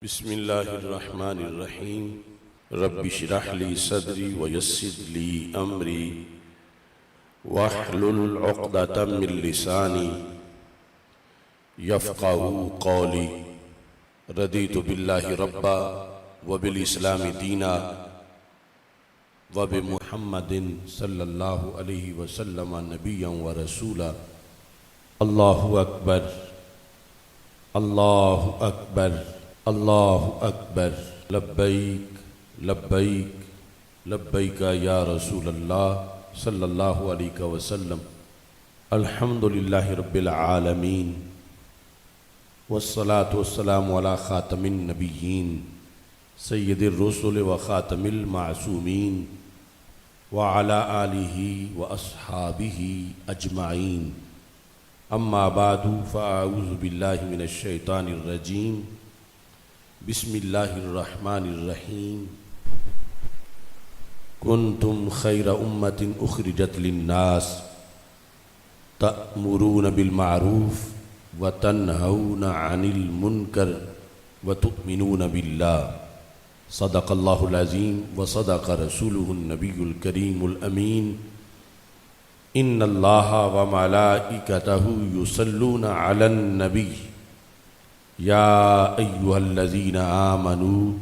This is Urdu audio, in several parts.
بسم اللہ الرحمن الرحیم رب اشرح لی صدری ویسر لی امری واحلل عقدۃ من لسانی یفقہوا قولی رضیت باللہ ربا وبالاسلام دینا وبمحمد صلی اللہ علیہ وسلم نبیا ورسولا۔ اللہ اکبر اللہ اکبر اللہ اکبر، لبیک لبیک لبیک یا رسول اللہ صلی اللہ علیہ وسلم۔ الحمدللہ رب العالمین والصلاة والسلام علی خاتم النبیین سید الرسل وخاتم المعصومین وعلی آلہ واصحابہ اجمعین، اما بعد فاعوذ باللہ من الشیطان الرجیم۔ بسم اللہ الرحمن الرحیم۔ کنتم خیر امت اخرجت للناس تأمرون بالمعروف وتنہون عن المنکر وتؤمنون باللہ، صدق اللہ العظیم وصدق رسولہ النبی الکریم الامین۔ ان اللہ وملائکتہ یصلون علی النبی یا ایہا الذین آمنوا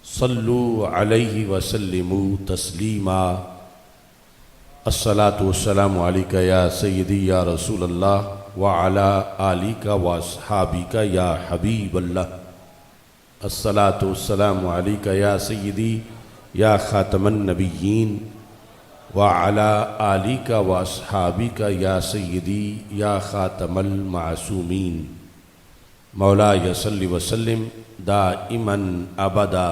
صلوا علیہ وسلموا تسلیما۔ الصلاۃ والسلام علیک یا سیدی یا رسول اللہ وعلی آلک واصحابک یا حبیب اللہ۔ الصلاۃ والسلام علیک یا سیدی یا خاتم النبیین وعلی آلک واصحابک یا سیدی یا خاتم المعصومین۔ مولاي صل وسلم دائما ابدا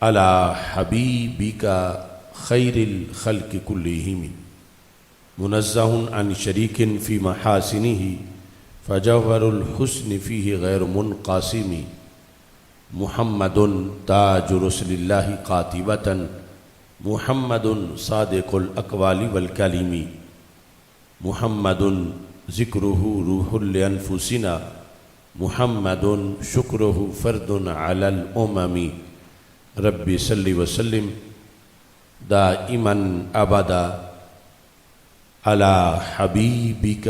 على حبيبك خير الخلق كلهم، منزه عن شريك في محاسنه فجوهر الحسن فيه غير منقسم، محمد تاج رسل الله قاطبة، محمد صادق الأقوال والكلم، محمد ذكره روح لأنفسنا، محمد شکرہ فرد علی الامم۔ رب صلی وسلم دائما ابدا علی حبیبک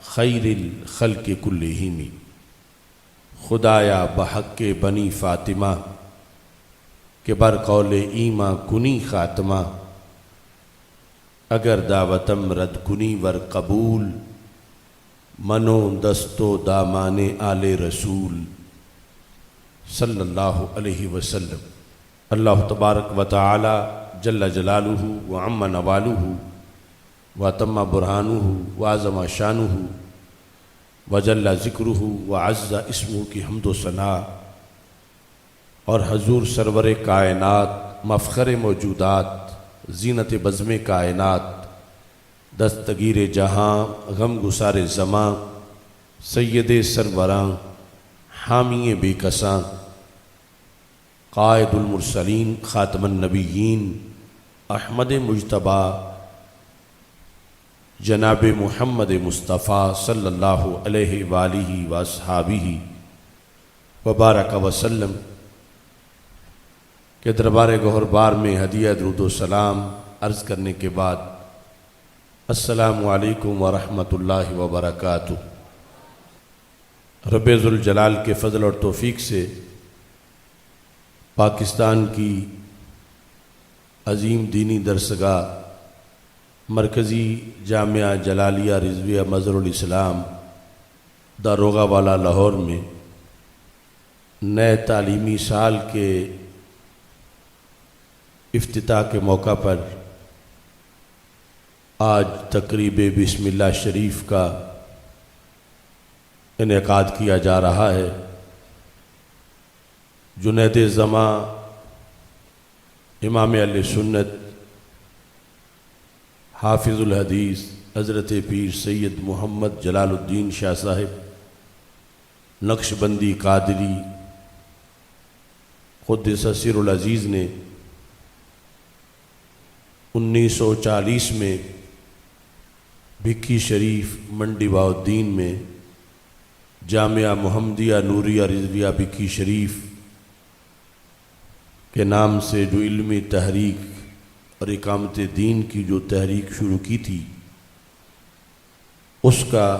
خیر الخلق کلہم۔ خدایا بحق بنی فاطمہ کہ بر قول ایماں کنی خاتمہ، اگر دعوتم رد کنی ور قبول، منو دستو دامان آل رسول صلی اللہ علیہ وسلم۔ اللہ تبارک و تعالی جل جلالہ وعم نوالہ وتم برہانہ وعظم شانہ وجل ذکرہ وعز اسمہ کی حمد و ثنا، اور حضور سرور کائنات مفخر موجودات زینت بزم کائنات دستگیر جہاں غم گسار زماں سید سروراں حامی بے کساں قائد المرسلین خاتم النبیین احمد مجتبیٰ جناب محمد مصطفیٰ صلی اللہ علیہ وآلہ واصحابہ وبارک وسلم کے دربار گوہر بار میں ہدیہ درود و سلام عرض کرنے کے بعد السلام علیکم ورحمۃ اللہ وبرکاتہ۔ رب ذوالجلال کے فضل اور توفیق سے پاکستان کی عظیم دینی درسگاہ مرکزی جامعہ جلالیہ رضویہ مظہر الاسلام داروغہ والا لاہور میں نئے تعلیمی سال کے افتتاح کے موقع پر آج تقریب بسم اللہ شریف کا انعقاد کیا جا رہا ہے۔ جنید زماں امام اہل سنت حافظ الحدیث حضرت پیر سید محمد جلال الدین شاہ صاحب نقشبندی قادری قدس سر العزیز نے 1940 میں بھکی شریف منڈی بہاؤالدین میں جامعہ محمدیہ نوریہ رضویہ بکی شریف کے نام سے جو علمی تحریک اور اقامت دین کی جو تحریک شروع کی تھی، اس کا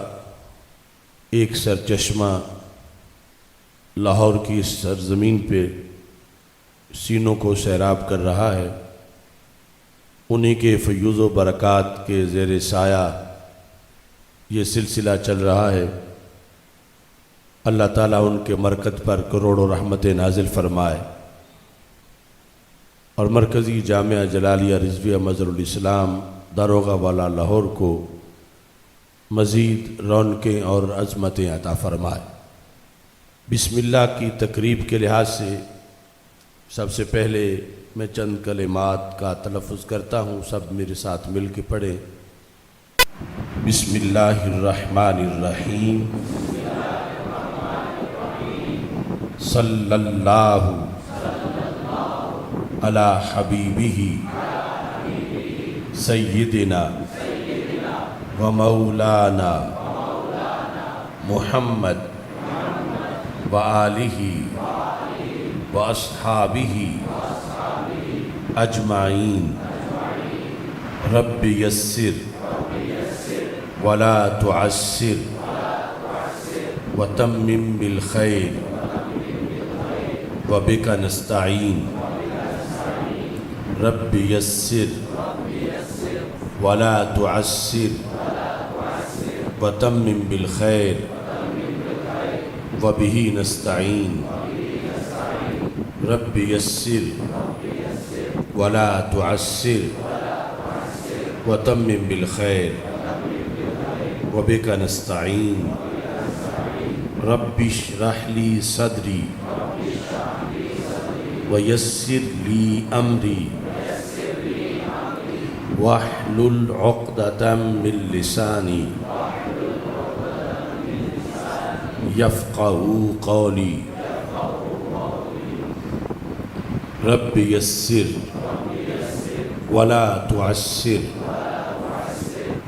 ایک سرچشمہ لاہور کی اس سرزمین پہ سینوں کو سیراب کر رہا ہے۔ انہی کے فیوض و برکات کے زیر سایہ یہ سلسلہ چل رہا ہے۔ اللہ تعالیٰ ان کے مرکز پر کروڑوں رحمت نازل فرمائے اور مرکزی جامعہ جلالیہ رضویہ مظہر الاسلام داروغہ والا لاہور کو مزید رونقیں اور عظمتیں عطا فرمائے۔ بسم اللہ کی تقریب کے لحاظ سے سب سے پہلے میں چند کلمات کا تلفظ کرتا ہوں، سب میرے ساتھ مل کے پڑھیں۔ بسم اللہ الرحمن الرحیم، صلی اللہ علی حبیبہ سیدنا و مولانا محمد و آلہ و اصحابہ اجمعین۔ رب یسر ولا تعسر وتمم بالخیر وبک نستعین۔ رب یسر ولا تعسر وتمم بالخیر وبہ نستعین۔ رب یسر ولا تعسر وتمم بالخیر وبک نستعین۔ رب اشرح لی صدری ویسر لی امری واحلل عقدۃ من لسانی یفقہوا قولی۔ رب یسر ولا تعسر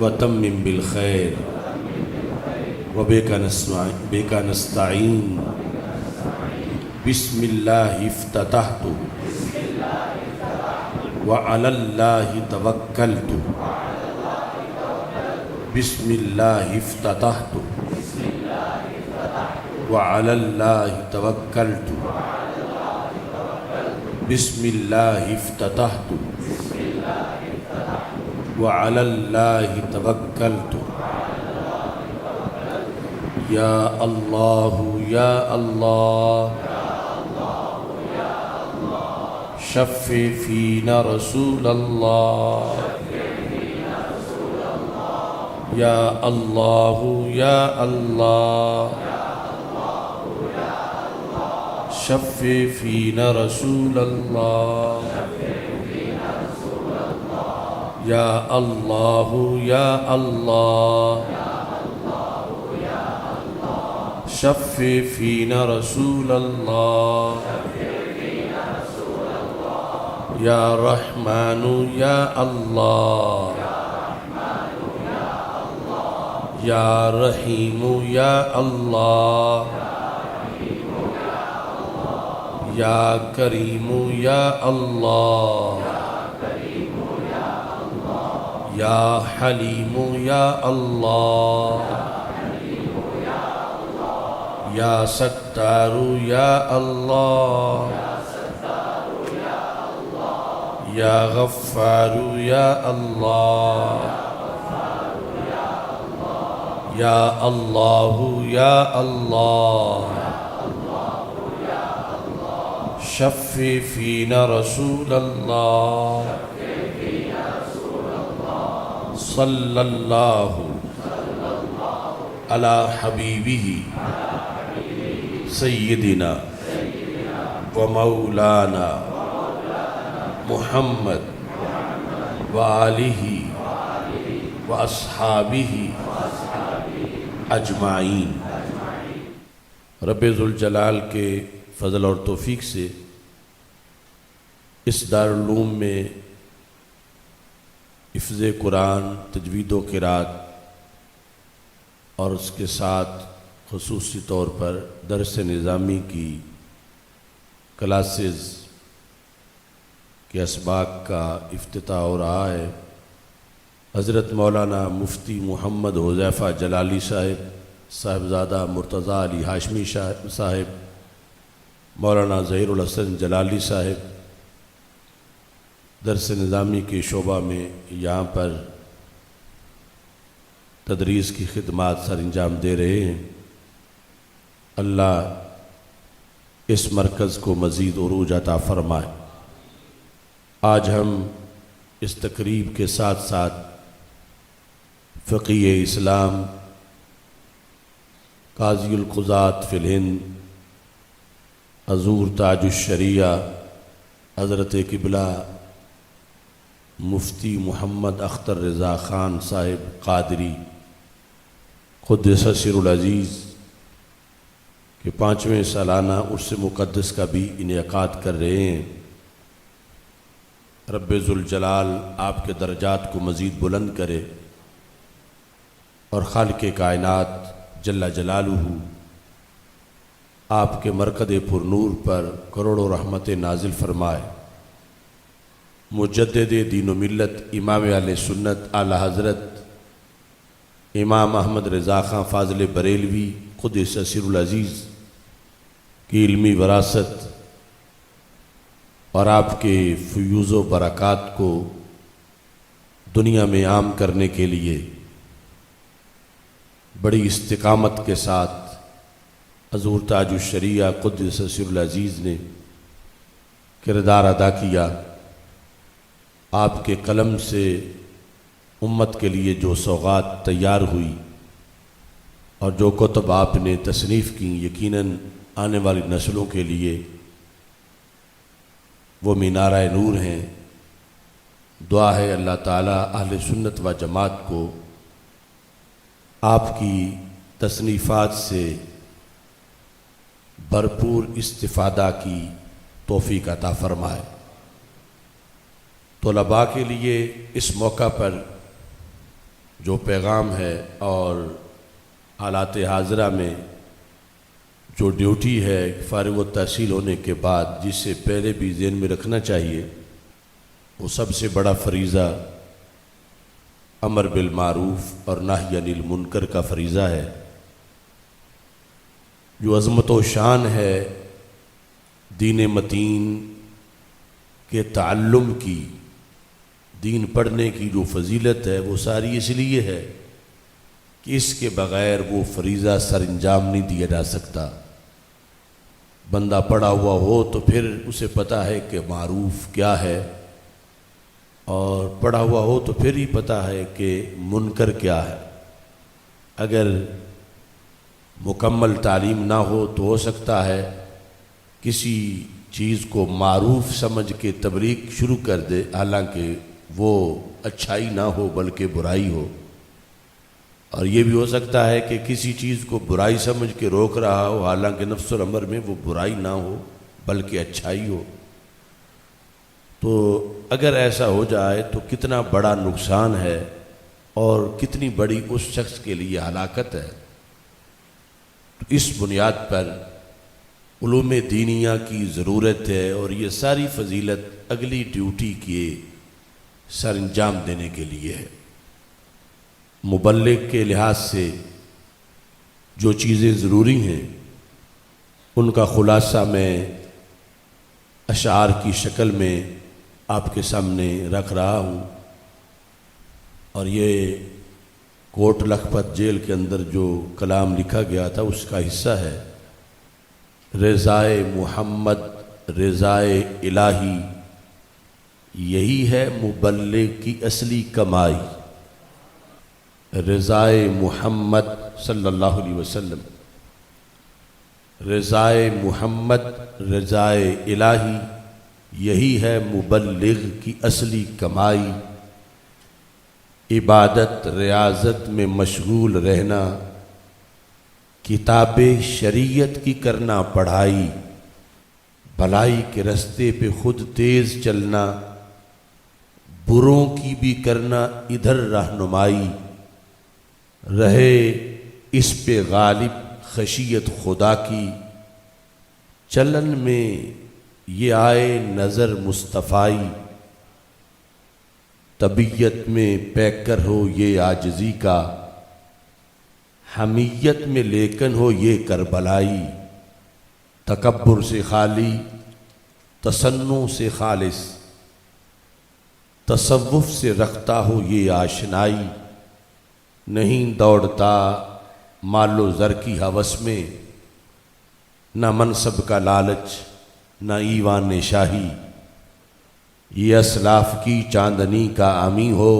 وتمم بالخیر وبک نستعین۔ بسم اللہ افتتحت وعلی اللہ توکلت۔ بسم اللہ افتتحت وعلی اللہ توکلت۔ بسم اللہ افتتحت وعلی اللہ توکلت۔ یا اللہ یا اللہ شفع فینا رسول اللہ۔ یا اللہ یا اللہ شفع فینا رسول اللہ۔ یا اللہ یا اللہ شفع فینا رسول اللہ۔ یا رحمن یا اللہ یا رحیم یا اللہ یا کریم یا اللہ یا حلیم یا اللہ یا ستار یا اللہ یا غفار یا اللہ یا اللہ یا اللہ شفع فینا رسول اللہ۔ صلی اللہ علی حبیبہ سیدنا و مولانا محمد و آلہ و اصحابہ اجمعین۔ رب ذوالجلال کے فضل اور توفیق سے اس دارالعلوم میں حفظ قرآن، تجوید و قرات اور اس کے ساتھ خصوصی طور پر درس نظامی کی کلاسز کے اسباق کا افتتاح ہو رہا ہے۔ حضرت مولانا مفتی محمد حذیفہ جلالی صاحبزادہ مرتضیٰ علی ہاشمی صاحب، مولانا ظہیر الحسن جلالی صاحب درس نظامی کے شعبہ میں یہاں پر تدریس کی خدمات سر انجام دے رہے ہیں۔ اللہ اس مرکز کو مزید عروج عطا فرمائے۔ آج ہم اس تقریب کے ساتھ ساتھ فقیہ اسلام قاضی القضات فی الہند حضور تاج الشریعہ حضرت قبلہ مفتی محمد اختر رضا خان صاحب قادری قدس سر العزیز کہ 5ویں سالانہ عرس مقدس کا بھی انعقاد کر رہے ہیں۔ رب ذوالجلال آپ کے درجات کو مزید بلند کرے اور خالق کائنات جل جلالہ آپ کے مرکز پر نور پر کروڑوں رحمت نازل فرمائے۔ مجدد دین و ملت امام اہل سنت اعلی حضرت امام احمد رضا خان فاضل بریلوی قدس سر العزیز کی علمی وراثت اور آپ کے فیوز و برکات کو دنیا میں عام کرنے کے لیے بڑی استقامت کے ساتھ حضور تاج الشریعہ قدس سر العزیز نے کردار ادا کیا۔ آپ کے قلم سے امت کے لیے جو سوغات تیار ہوئی اور جو کتب آپ نے تصنیف کی، یقیناً آنے والی نسلوں کے لیے وہ مینارہ نور ہیں۔ دعا ہے اللہ تعالیٰ اہل سنت و جماعت کو آپ کی تصنیفات سے بھرپور استفادہ کی توفیق عطا فرمائے۔ طلباء کے لیے اس موقع پر جو پیغام ہے اور حالات حاضرہ میں جو ڈیوٹی ہے فارغ التحصیل ہونے کے بعد جس سے پہلے بھی ذہن میں رکھنا چاہیے، وہ سب سے بڑا فریضہ امر بالمعروف اور نہی عن المنکر کا فریضہ ہے، جو عظمت و شان ہے دین متین کے تعلم کی، دین پڑھنے کی جو فضیلت ہے وہ ساری اس لیے ہے کہ اس کے بغیر وہ فریضہ سر انجام نہیں دیا جا سکتا۔ بندہ پڑھا ہوا ہو تو پھر اسے پتہ ہے کہ معروف کیا ہے، اور پڑھا ہوا ہو تو پھر ہی پتہ ہے کہ منکر کیا ہے۔ اگر مکمل تعلیم نہ ہو تو ہو سکتا ہے کسی چیز کو معروف سمجھ کے تبلیغ شروع کر دے، حالانکہ وہ اچھائی نہ ہو بلکہ برائی ہو، اور یہ بھی ہو سکتا ہے کہ کسی چیز کو برائی سمجھ کے روک رہا ہو، حالانکہ نفس الامر میں وہ برائی نہ ہو بلکہ اچھائی ہو۔ تو اگر ایسا ہو جائے تو کتنا بڑا نقصان ہے اور کتنی بڑی اس شخص کے لیے ہلاکت ہے۔ تو اس بنیاد پر علوم دینیہ کی ضرورت ہے، اور یہ ساری فضیلت اگلی ڈیوٹی کے سر انجام دینے کے لیے ہے۔ مبلغ کے لحاظ سے جو چیزیں ضروری ہیں ان کا خلاصہ میں اشعار کی شکل میں آپ کے سامنے رکھ رہا ہوں، اور یہ کوٹ لکھپت جیل کے اندر جو کلام لکھا گیا تھا اس کا حصہ ہے۔ رضائے محمد رضائے الہی، یہی ہے مبلغ کی اصلی کمائی۔ رضائے محمد صلی اللہ علیہ وسلم، رضائے محمد رضائے الہی، یہی ہے مبلغ کی اصلی کمائی۔ عبادت ریاضت میں مشغول رہنا، کتاب شریعت کی کرنا پڑھائی، بھلائی کے رستے پہ خود تیز چلنا، بروں کی بھی کرنا ادھر رہنمائی، رہے اس پہ غالب خشیت خدا کی، چلن میں یہ آئے نظر مصطفی، طبیعت میں پیکر ہو یہ عاجزی کا، حمیت میں لیکن ہو یہ کربلائی، تکبر سے خالی تصنع سے خالص، تصوف سے رکھتا ہو یہ آشنائی، نہیں دوڑتا مال و زر کی ہوس میں، نہ منصب کا لالچ نہ ایوان شاہی، یہ اسلاف کی چاندنی کا عامی ہو،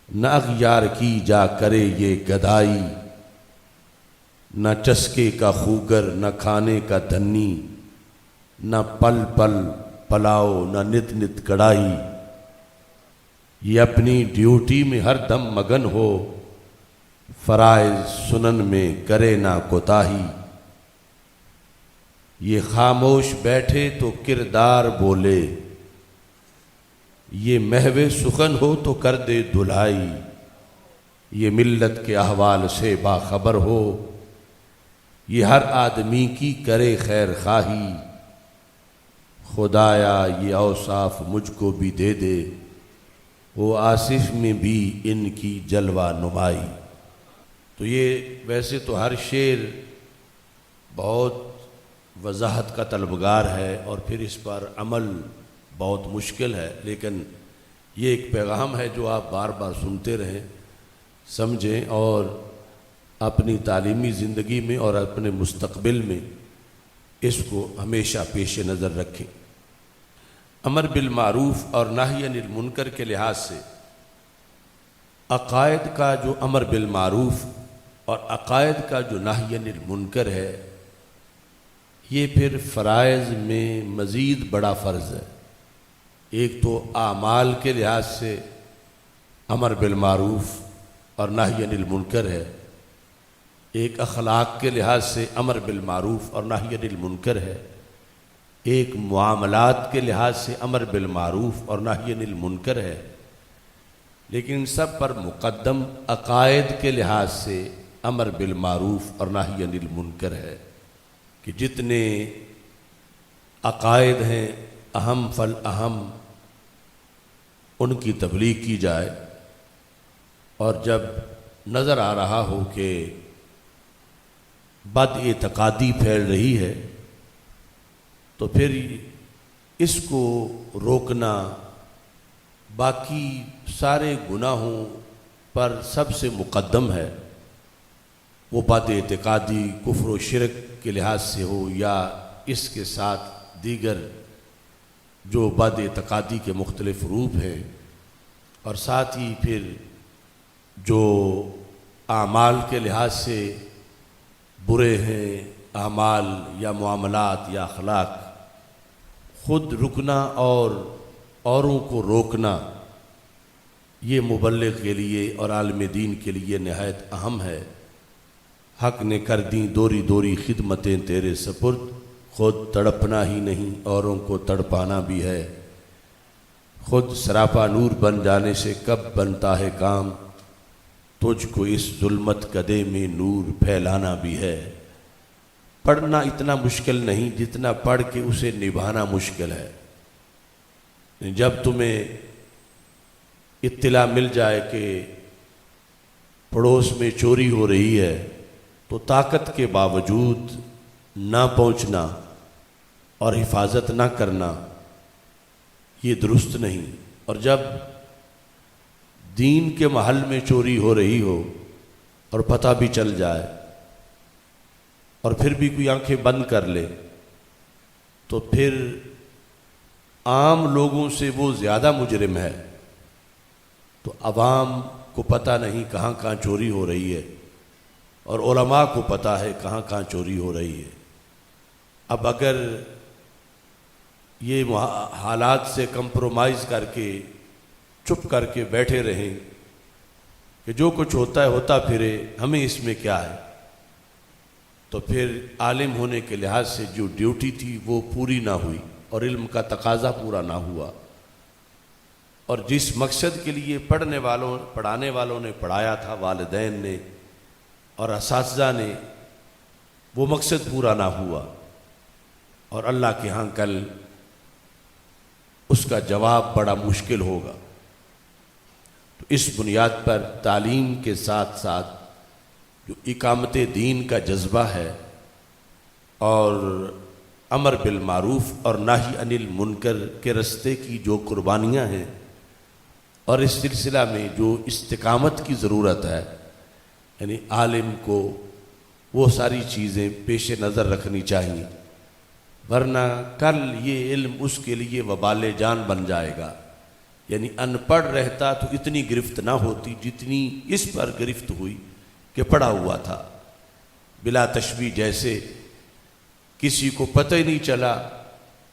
نہ اغیار کی جا کرے یہ گدائی، نہ چسکے کا خوگر نہ کھانے کا دھنی، نہ پل پل پلاؤ نہ نت نت کڑائی، یہ اپنی ڈیوٹی میں ہر دم مگن ہو، فرائض سنن میں کرے نہ کوتاہی، یہ خاموش بیٹھے تو کردار بولے، یہ محو سخن ہو تو کر دے دھلائی، یہ ملت کے احوال سے باخبر ہو، یہ ہر آدمی کی کرے خیر خواہی، خدایا یہ اوصاف مجھ کو بھی دے دے، وہ آصف میں بھی ان کی جلوہ نمائی۔ تو یہ ویسے تو ہر شعر بہت وضاحت کا طلبگار ہے اور پھر اس پر عمل بہت مشکل ہے، لیکن یہ ایک پیغام ہے جو آپ بار بار سنتے رہیں، سمجھیں اور اپنی تعلیمی زندگی میں اور اپنے مستقبل میں اس کو ہمیشہ پیش نظر رکھیں۔ امر بالمعروف اور نہی عن المنکر کے لحاظ سے عقائد کا جو امر بالمعروف اور عقائد کا جو نہی عن المنکر ہے، یہ پھر فرائض میں مزید بڑا فرض ہے۔ ایک تو اعمال کے لحاظ سے امر بالمعروف اور نہی عن المنکر ہے، ایک اخلاق کے لحاظ سے امر بالمعروف اور نہی عن المنکر ہے، ایک معاملات کے لحاظ سے امر بالمعروف اور نہی عن المنکر ہے، لیکن ان سب پر مقدم عقائد کے لحاظ سے امر بالمعروف اور نہی عن المنکر ہے کہ جتنے عقائد ہیں اہم فالاہم ان کی تبلیغ کی جائے، اور جب نظر آ رہا ہو کہ بد اعتقادی پھیل رہی ہے تو پھر اس کو روکنا باقی سارے گناہوں پر سب سے مقدم ہے، وہ بد اعتقادی کفر و شرک کے لحاظ سے ہو یا اس کے ساتھ دیگر جو بد اعتقادی کے مختلف روپ ہیں، اور ساتھ ہی پھر جو اعمال کے لحاظ سے برے ہیں اعمال یا معاملات یا اخلاق، خود رکنا اور اوروں کو روکنا یہ مبلغ کے لیے اور عالم دین کے لیے نہایت اہم ہے۔ حق نے کر دیں دوری دوری خدمتیں تیرے سپرد، خود تڑپنا ہی نہیں اوروں کو تڑپانا بھی ہے، خود سراپا نور بن جانے سے کب بنتا ہے کام، تجھ کو اس ظلمت کدے میں نور پھیلانا بھی ہے۔ پڑھنا اتنا مشکل نہیں جتنا پڑھ کے اسے نبھانا مشکل ہے۔ جب تمہیں اطلاع مل جائے کہ پڑوس میں چوری ہو رہی ہے تو طاقت کے باوجود نہ پہنچنا اور حفاظت نہ کرنا یہ درست نہیں، اور جب دین کے محل میں چوری ہو رہی ہو اور پتہ بھی چل جائے اور پھر بھی کوئی آنکھیں بند کر لے تو پھر عام لوگوں سے وہ زیادہ مجرم ہے۔ تو عوام کو پتہ نہیں کہاں کہاں چوری ہو رہی ہے اور علماء کو پتہ ہے کہاں کہاں چوری ہو رہی ہے۔ اب اگر یہ حالات سے کمپرومائز کر کے چپ کر کے بیٹھے رہیں کہ جو کچھ ہوتا ہے ہوتا پھرے، ہمیں اس میں کیا ہے، تو پھر عالم ہونے کے لحاظ سے جو ڈیوٹی تھی وہ پوری نہ ہوئی اور علم کا تقاضا پورا نہ ہوا، اور جس مقصد کے لیے پڑھانے والوں نے پڑھایا تھا، والدین نے اور اساتذہ نے، وہ مقصد پورا نہ ہوا اور اللہ کے ہاں کل اس کا جواب بڑا مشکل ہوگا۔ تو اس بنیاد پر تعلیم کے ساتھ ساتھ جو اقامت دین کا جذبہ ہے اور امر بالمعروف اور نہی عن المنکر کے رستے کی جو قربانیاں ہیں اور اس سلسلہ میں جو استقامت کی ضرورت ہے، یعنی عالم کو وہ ساری چیزیں پیش نظر رکھنی چاہیے، ورنہ کل یہ علم اس کے لیے وبال جان بن جائے گا۔ یعنی ان پڑھ رہتا تو اتنی گرفت نہ ہوتی جتنی اس پر گرفت ہوئی کہ پڑھا ہوا تھا۔ بلا تشبیہ جیسے کسی کو پتہ ہی نہیں چلا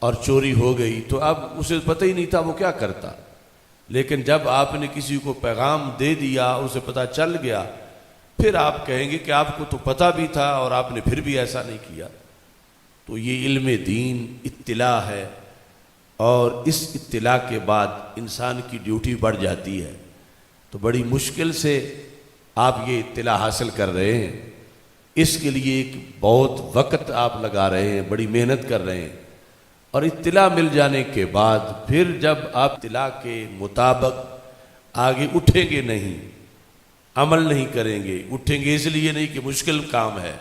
اور چوری ہو گئی تو اب اسے پتہ ہی نہیں تھا وہ کیا کرتا، لیکن جب آپ نے کسی کو پیغام دے دیا، اسے پتہ چل گیا، پھر آپ کہیں گے کہ آپ کو تو پتہ بھی تھا اور آپ نے پھر بھی ایسا نہیں کیا۔ تو یہ علم دین اطلاع ہے، اور اس اطلاع کے بعد انسان کی ڈیوٹی بڑھ جاتی ہے۔ تو بڑی مشکل سے آپ یہ اطلاع حاصل کر رہے ہیں، اس کے لیے ایک بہت وقت آپ لگا رہے ہیں، بڑی محنت کر رہے ہیں، اور اطلاع مل جانے کے بعد پھر جب آپ اطلاع کے مطابق آگے اٹھیں گے نہیں، عمل نہیں کریں گے، اٹھیں گے اس لیے نہیں کہ مشکل کام ہے،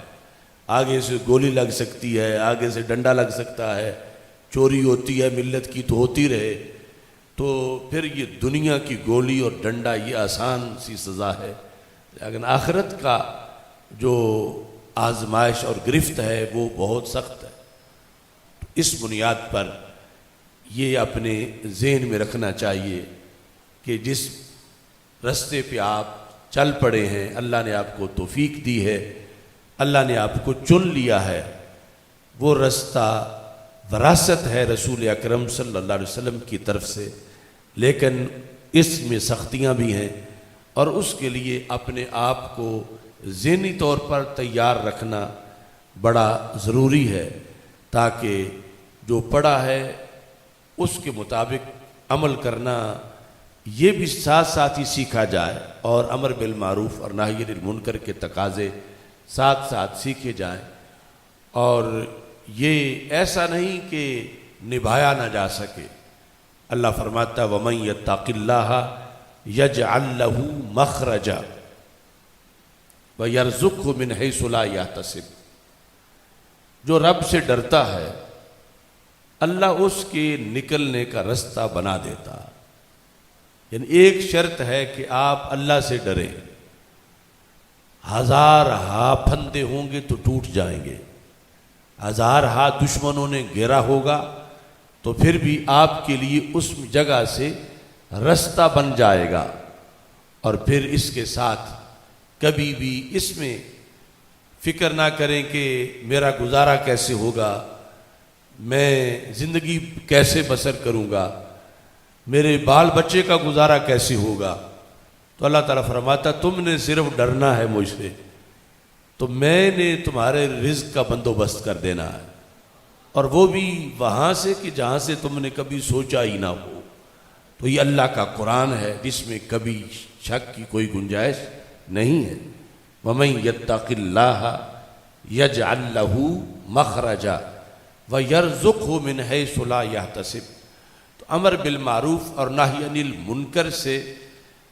آگے سے گولی لگ سکتی ہے، آگے سے ڈنڈا لگ سکتا ہے، چوری ہوتی ہے ملت کی تو ہوتی رہے، تو پھر یہ دنیا کی گولی اور ڈنڈا یہ آسان سی سزا ہے، لیکن آخرت کا جو آزمائش اور گرفت ہے وہ بہت سخت ہے۔ اس بنیاد پر یہ اپنے ذہن میں رکھنا چاہیے کہ جس رستے پہ آپ چل پڑے ہیں، اللہ نے آپ کو توفیق دی ہے، اللہ نے آپ کو چن لیا ہے، وہ رستہ وراثت ہے رسول اکرم صلی اللہ علیہ وسلم کی طرف سے، لیکن اس میں سختیاں بھی ہیں، اور اس کے لیے اپنے آپ کو ذہنی طور پر تیار رکھنا بڑا ضروری ہے، تاکہ جو پڑھا ہے اس کے مطابق عمل کرنا یہ بھی ساتھ ساتھ ہی سیکھا جائے، اور امر بالمعروف اور نہی عن المنکر کے تقاضے ساتھ ساتھ سیکھے جائیں، اور یہ ایسا نہیں کہ نبھایا نہ جا سکے۔ اللہ فرماتا وَمَن يَتَّقِ اللَّهَ يَجْعَل لَّهُ مَخْرَجًا وَيَرْزُقْهُ مِنْ حَيْثُ لَا يَحْتَسِبُ، جو رب سے ڈرتا ہے اللہ اس کے نکلنے کا رستہ بنا دیتا۔ یعنی ایک شرط ہے کہ آپ اللہ سے ڈریں، ہزار پھندے ہوں گے تو ٹوٹ جائیں گے، ہزار دشمنوں نے گھیرا ہوگا تو پھر بھی آپ کے لیے اس جگہ سے رستہ بن جائے گا، اور پھر اس کے ساتھ کبھی بھی اس میں فکر نہ کریں کہ میرا گزارا کیسے ہوگا، میں زندگی کیسے بسر کروں گا، میرے بال بچے کا گزارا کیسے ہوگا۔ تو اللہ تعالیٰ فرماتا تم نے صرف ڈرنا ہے مجھ سے، تو میں نے تمہارے رزق کا بندوبست کر دینا ہے، اور وہ بھی وہاں سے کہ جہاں سے تم نے کبھی سوچا ہی نہ ہو۔ تو یہ اللہ کا قرآن ہے جس میں کبھی شک کی کوئی گنجائش نہیں ہے۔ وَمَن يَتَّقِ اللَّهَ يَجْعَل لَّهُ مَخْرَجًا وَيَرْزُقْهُ مِنْ حَيْثُ لَا يَحْتَسِبُ۔ تو امر بالمعروف اور نہی عن المنکر سے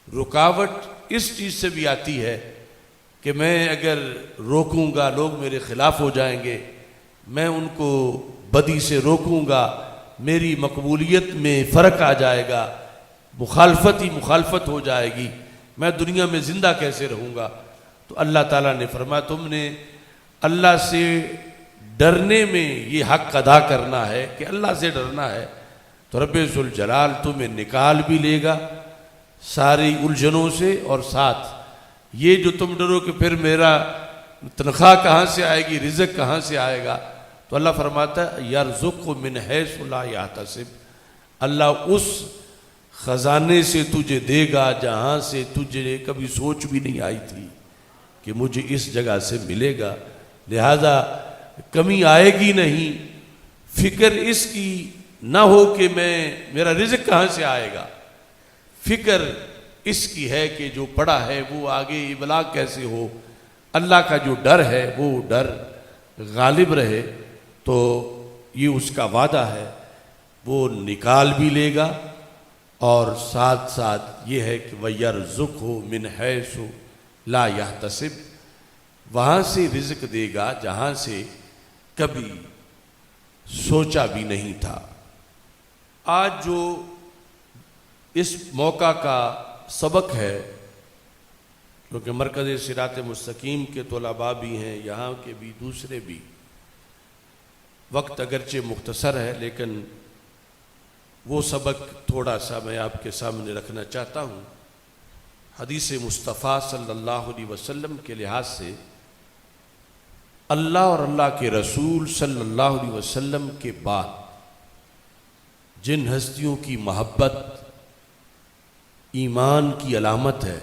رکاوٹ اس چیز سے بھی آتی ہے کہ میں اگر روکوں گا لوگ میرے خلاف ہو جائیں گے، میں ان کو بدی سے روکوں گا، میری مقبولیت میں فرق آ جائے گا، مخالفت ہی مخالفت ہو جائے گی، میں دنیا میں زندہ کیسے رہوں گا۔ تو اللہ تعالیٰ نے فرمایا تم نے اللہ سے ڈرنے میں یہ حق ادا کرنا ہے کہ اللہ سے ڈرنا ہے، تو رب ذوالجلال تمہیں نکال بھی لے گا ساری الجھنوں سے، اور ساتھ یہ جو تم ڈرو کہ پھر میرا تنخواہ کہاں سے آئے گی، رزق کہاں سے آئے گا، تو اللہ فرماتا ہے یرزقہ من حیث لا یحتسب، اللہ اس خزانے سے تجھے دے گا جہاں سے تجھے کبھی سوچ بھی نہیں آئی تھی کہ مجھے اس جگہ سے ملے گا، لہذا کمی آئے گی نہیں۔ فکر اس کی نہ ہو کہ میرا رزق کہاں سے آئے گا، فکر اس کی ہے کہ جو پڑا ہے وہ آگے ابلاغ کیسے ہو۔ اللہ کا جو ڈر ہے وہ ڈر غالب رہے تو یہ اس کا وعدہ ہے، وہ نکال بھی لے گا، اور ساتھ ساتھ یہ ہے کہ وَيَرْزُقْهُ مِنْ حَيْثُ لَا يَحْتَسِبُ، وہاں سے رزق دے گا جہاں سے کبھی سوچا بھی نہیں تھا۔ آج جو اس موقع کا سبق ہے، کیونکہ مرکز صراط مستقیم کے طلباء بھی ہیں، یہاں کے بھی دوسرے بھی، وقت اگرچہ مختصر ہے لیکن وہ سبق تھوڑا سا میں آپ کے سامنے رکھنا چاہتا ہوں۔ حدیث مصطفیٰ صلی اللہ علیہ وسلم کے لحاظ سے اللہ اور اللہ کے رسول صلی اللہ علیہ وسلم کے بعد جن ہستیوں کی محبت ایمان کی علامت ہے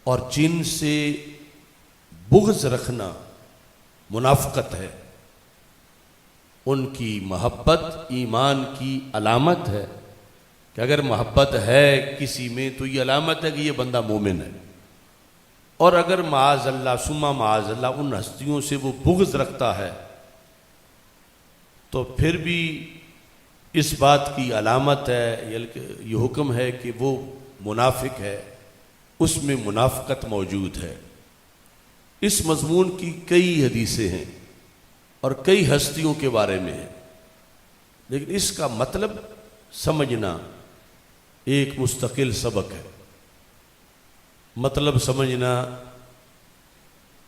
اور جن سے بغض رکھنا منافقت ہے، ان کی محبت ایمان کی علامت ہے، کہ اگر محبت ہے کسی میں تو یہ علامت ہے کہ یہ بندہ مومن ہے، اور اگر معاذ اللہ ثم معاذ اللہ ان ہستیوں سے وہ بغض رکھتا ہے تو پھر بھی اس بات کی علامت ہے، یہ حکم ہے کہ وہ منافق ہے، اس میں منافقت موجود ہے۔ اس مضمون کی کئی حدیثیں ہیں اور کئی ہستیوں کے بارے میں ہیں، لیکن اس کا مطلب سمجھنا ایک مستقل سبق ہے۔ مطلب سمجھنا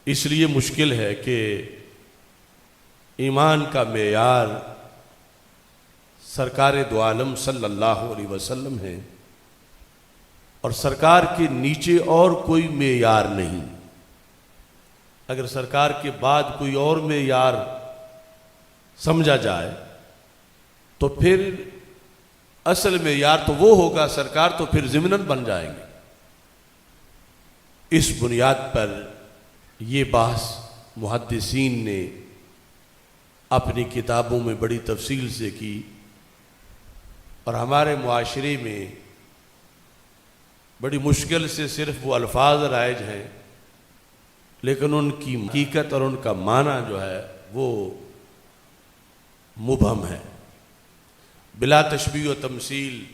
اس لیے مشکل ہے کہ ایمان کا معیار سرکار دو عالم صلی اللہ علیہ وسلم ہے، اور سرکار کے نیچے اور کوئی معیار نہیں۔ اگر سرکار کے بعد کوئی اور معیار سمجھا جائے تو پھر اصل معیار تو وہ ہوگا، سرکار تو پھر ضمناً بن جائیں گے۔ اس بنیاد پر یہ بحث محدثین نے اپنی کتابوں میں بڑی تفصیل سے کی، اور ہمارے معاشرے میں بڑی مشکل سے صرف وہ الفاظ رائج ہیں، لیکن ان کی حقیقت اور ان کا معنی جو ہے وہ مبہم ہے۔ بلا تشبیہ و تمثیل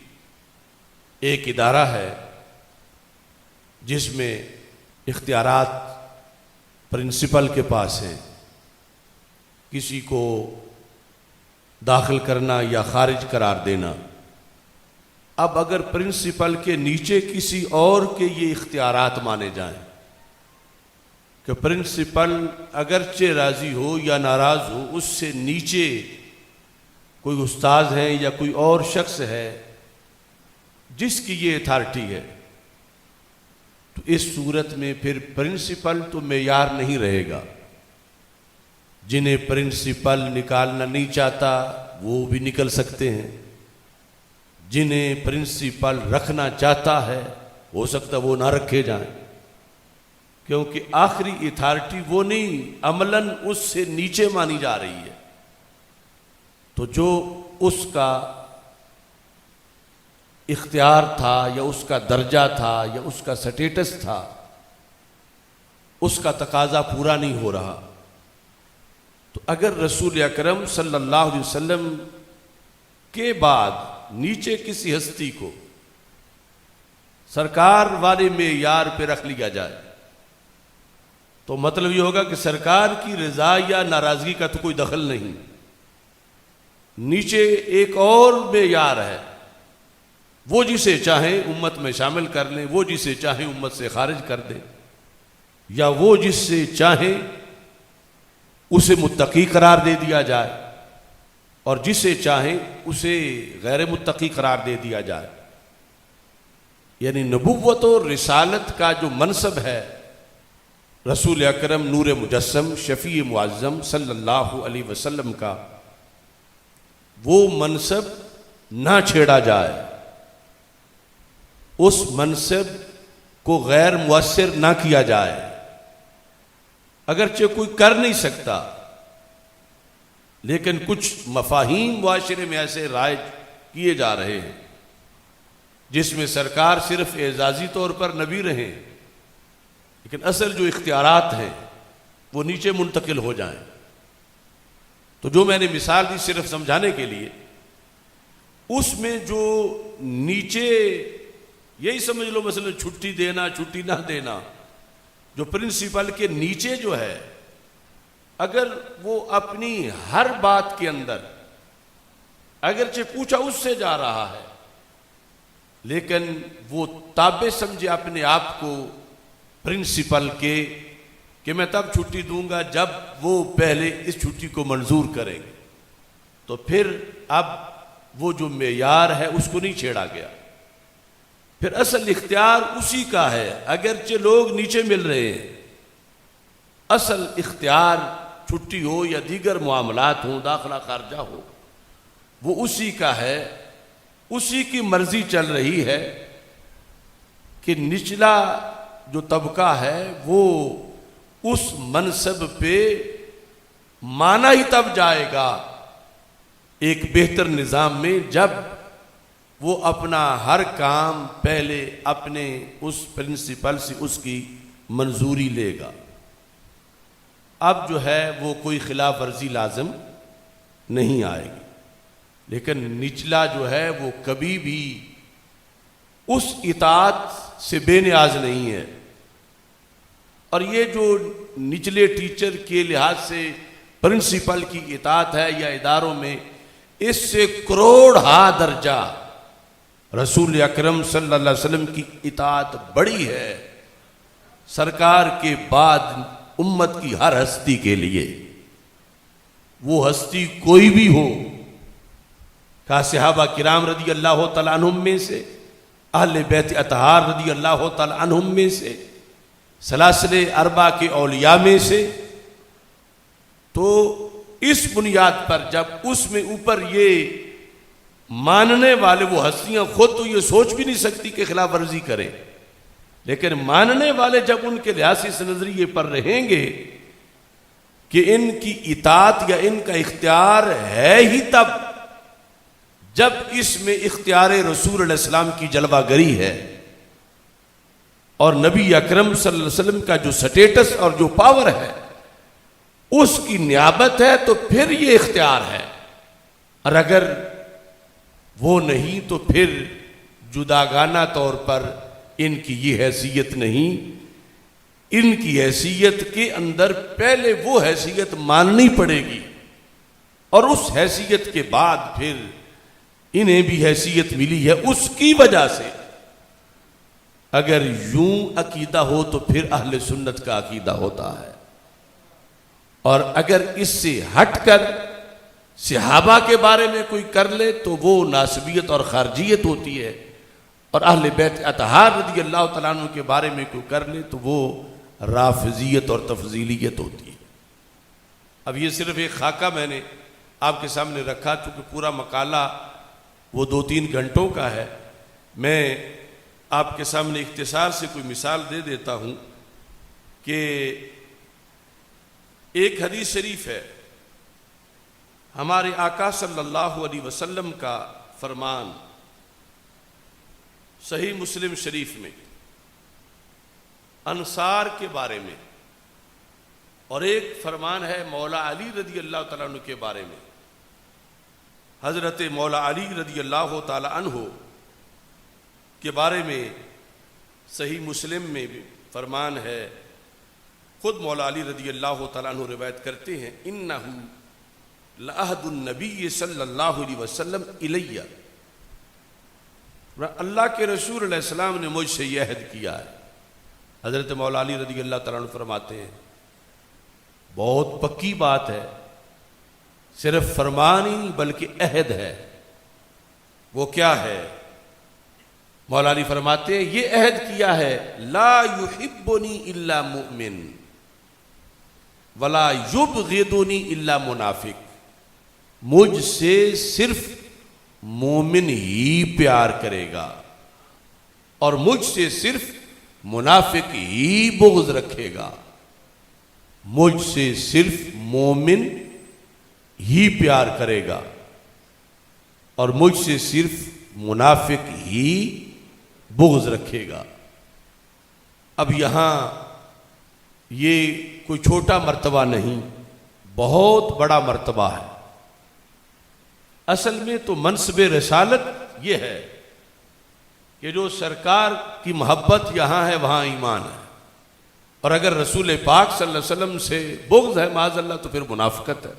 ایک ادارہ ہے جس میں اختیارات پرنسپل کے پاس ہیں، کسی کو داخل کرنا یا خارج قرار دینا۔ اب اگر پرنسپل کے نیچے کسی اور کے یہ اختیارات مانے جائیں کہ پرنسپل اگرچہ راضی ہو یا ناراض ہو، اس سے نیچے کوئی استاذ ہے یا کوئی اور شخص ہے جس کی یہ اتھارٹی ہے، تو اس صورت میں پھر پرنسپل تو معیار نہیں رہے گا۔ جنہیں پرنسپل نکالنا نہیں چاہتا وہ بھی نکل سکتے ہیں، جنہیں پرنسپل رکھنا چاہتا ہے ہو سکتا وہ نہ رکھے جائیں، کیونکہ آخری اتھارٹی وہ نہیں، عملاً اس سے نیچے مانی جا رہی ہے۔ تو جو اس کا اختیار تھا یا اس کا درجہ تھا یا اس کا سٹیٹس تھا، اس کا تقاضا پورا نہیں ہو رہا، تو اگر رسول اکرم صلی اللہ علیہ وسلم کے بعد نیچے کسی ہستی کو سرکار والے معیار پہ رکھ لیا جائے تو مطلب یہ ہوگا کہ سرکار کی رضا یا ناراضگی کا تو کوئی دخل نہیں، نیچے ایک اور معیار ہے، وہ جسے چاہیں امت میں شامل کر لیں، وہ جسے چاہیں امت سے خارج کر دیں، یا وہ جس سے چاہیں اسے متقی قرار دے دیا جائے اور جسے چاہیں اسے غیر متقی قرار دے دیا جائے۔ یعنی نبوت و رسالت کا جو منصب ہے، رسول اکرم نور مجسم شفیع معظم صلی اللہ علیہ وسلم کا، وہ منصب نہ چھیڑا جائے، اس منصب کو غیر مؤثر نہ کیا جائے۔ اگرچہ کوئی کر نہیں سکتا، لیکن کچھ مفاہیم معاشرے میں ایسے رائج کیے جا رہے ہیں جس میں سرکار صرف اعزازی طور پر نبی رہیں، لیکن اصل جو اختیارات ہیں وہ نیچے منتقل ہو جائیں. تو جو میں نے مثال دی صرف سمجھانے کے لیے، اس میں جو نیچے، یہی سمجھ لو مثلا چھٹی دینا چھٹی نہ دینا، جو پرنسپل کے نیچے جو ہے، اگر وہ اپنی ہر بات کے اندر اگرچہ پوچھا اس سے جا رہا ہے، لیکن وہ تابع سمجھے اپنے آپ کو پرنسپل کے کہ میں تب چھٹی دوں گا جب وہ پہلے اس چھٹی کو منظور کریں گے، تو پھر اب وہ جو معیار ہے اس کو نہیں چھیڑا گیا. پھر اصل اختیار اسی کا ہے، اگرچہ لوگ نیچے مل رہے ہیں، اصل اختیار چھٹی ہو یا دیگر معاملات ہوں، داخلہ خارجہ ہو، وہ اسی کا ہے. اسی کی مرضی چل رہی ہے کہ نچلا جو طبقہ ہے وہ اس منصب پہ مانا ہی تب جائے گا ایک بہتر نظام میں جب وہ اپنا ہر کام پہلے اپنے اس پرنسپل سے اس کی منظوری لے گا. اب جو ہے وہ کوئی خلاف ورزی لازم نہیں آئے گی، لیکن نچلا جو ہے وہ کبھی بھی اس اطاعت سے بے نیاز نہیں ہے. اور یہ جو نچلے ٹیچر کے لحاظ سے پرنسپل کی اطاعت ہے یا اداروں میں، اس سے کروڑ ہا درجہ رسول اکرم صلی اللہ علیہ وسلم کی اطاعت بڑی ہے. سرکار کے بعد امت کی ہر ہستی کے لیے، وہ ہستی کوئی بھی ہو، کہ صحابہ کرام رضی اللہ تعالیٰ عنہم میں سے، اہل بیت اطہار رضی اللہ تعالیٰ عنہم میں سے، سلاسل اربع کے اولیاء میں سے. تو اس بنیاد پر جب اس میں اوپر یہ ماننے والے وہ ہستیاں خود تو یہ سوچ بھی نہیں سکتی کہ خلاف ورزی کریں، لیکن ماننے والے جب ان کے لحاظ سے اس نظریے پر رہیں گے کہ ان کی اطاعت یا ان کا اختیار ہے ہی تب جب اس میں اختیار رسول علیہ السلام کی جلوہ گری ہے اور نبی اکرم صلی اللہ علیہ وسلم کا جو سٹیٹس اور جو پاور ہے اس کی نیابت ہے، تو پھر یہ اختیار ہے. اور اگر وہ نہیں تو پھر جداگانہ طور پر ان کی یہ حیثیت نہیں. ان کی حیثیت کے اندر پہلے وہ حیثیت ماننی پڑے گی، اور اس حیثیت کے بعد پھر انہیں بھی حیثیت ملی ہے اس کی وجہ سے. اگر یوں عقیدہ ہو تو پھر اہل سنت کا عقیدہ ہوتا ہے، اور اگر اس سے ہٹ کر صحابہ کے بارے میں کوئی کر لے تو وہ ناسبیت اور خارجیت ہوتی ہے، اور اہل بیت اطہار رضی اللہ تعالیٰ عنہ کے بارے میں کوئی کر لے تو وہ رافضیت اور تفضیلیت ہوتی ہے. اب یہ صرف ایک خاکہ میں نے آپ کے سامنے رکھا، چونکہ پورا مقالہ وہ 2-3 گھنٹوں کا ہے. میں آپ کے سامنے اختصار سے کوئی مثال دے دیتا ہوں کہ ایک حدیث شریف ہے، ہمارے آقا صلی اللہ علیہ وسلم کا فرمان صحیح مسلم شریف میں انصار کے بارے میں، اور ایک فرمان ہے مولا علی رضی اللہ تعالیٰ عنہ کے بارے میں. حضرت مولا علی رضی اللہ تعالیٰ عنہ کے بارے میں صحیح مسلم میں بھی فرمان ہے. خود مولا علی رضی اللہ تعالیٰ عنہ روایت کرتے ہیں، اِنَّهُ لَعَهْدُ النَّبِيِّ صلی اللہ علیہ وسلم اِلَيَّ، اللہ کے رسول علیہ السلام نے مجھ سے یہ عہد کیا ہے. حضرت مولا علی رضی اللہ تعالیٰ عنہ فرماتے ہیں بہت پکی بات ہے، صرف فرمان ہی نہیں بلکہ عہد ہے. وہ کیا ہے؟ مولا علی فرماتے ہیں یہ عہد کیا ہے، لا یحبنی الا مؤمن ولا یبغضنی الا منافق، مجھ سے صرف مومن ہی پیار کرے گا اور مجھ سے صرف منافق ہی بغض رکھے گا. مجھ سے صرف مومن ہی پیار کرے گا اور مجھ سے صرف منافق ہی بغض رکھے گا. اب یہاں یہ کوئی چھوٹا مرتبہ نہیں، بہت بڑا مرتبہ ہے۔ اصل میں تو منصب رسالت یہ ہے کہ جو سرکار کی محبت یہاں ہے وہاں ایمان ہے، اور اگر رسول پاک صلی اللہ علیہ وسلم سے بغض ہے معاذ اللہ تو پھر منافقت ہے،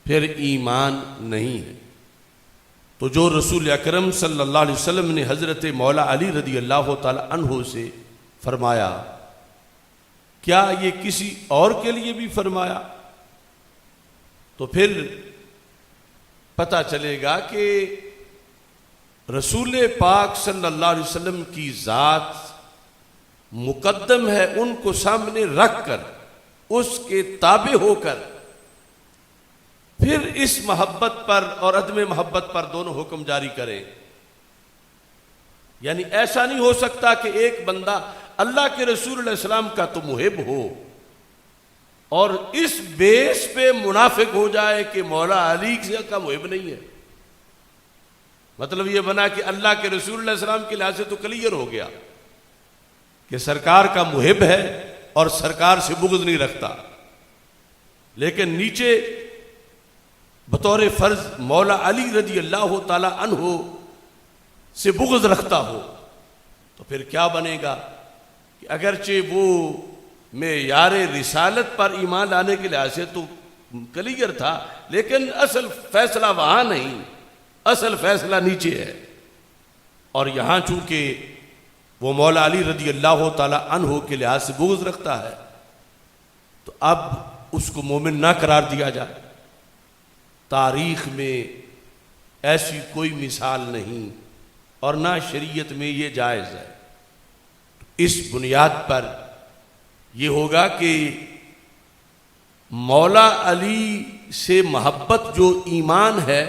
پھر ایمان نہیں ہے۔ تو جو رسول اکرم صلی اللہ علیہ وسلم نے حضرت مولا علی رضی اللہ تعالی عنہ سے فرمایا، کیا یہ کسی اور کے لیے بھی فرمایا؟ تو پھر پتہ چلے گا کہ رسول پاک صلی اللہ علیہ وسلم کی ذات مقدم ہے، ان کو سامنے رکھ کر اس کے تابع ہو کر پھر اس محبت پر اور عدم محبت پر دونوں حکم جاری کریں۔ یعنی ایسا نہیں ہو سکتا کہ ایک بندہ اللہ کے رسول علیہ السلام کا تو محب ہو اور اس بیس پہ منافق ہو جائے کہ مولا علی کا محب نہیں ہے۔ مطلب یہ بنا کہ اللہ کے رسول علیہ السلام کے لحاظ سے تو کلیئر ہو گیا کہ سرکار کا محب ہے اور سرکار سے بغض نہیں رکھتا، لیکن نیچے بطور فرض مولا علی رضی اللہ تعالی عنہ سے بغض رکھتا ہو، تو پھر کیا بنے گا کہ اگرچہ وہ معیار رسالت پر ایمان لانے کے لحاظ سے تو کلیئر تھا، لیکن اصل فیصلہ وہاں نہیں، اصل فیصلہ نیچے ہے۔ اور یہاں چونکہ وہ مولا علی رضی اللہ تعالی عنہ کے لحاظ سے بغض رکھتا ہے تو اب اس کو مومن نہ قرار دیا جائے۔ تاریخ میں ایسی کوئی مثال نہیں اور نہ شریعت میں یہ جائز ہے۔ اس بنیاد پر یہ ہوگا کہ مولا علی سے محبت جو ایمان ہے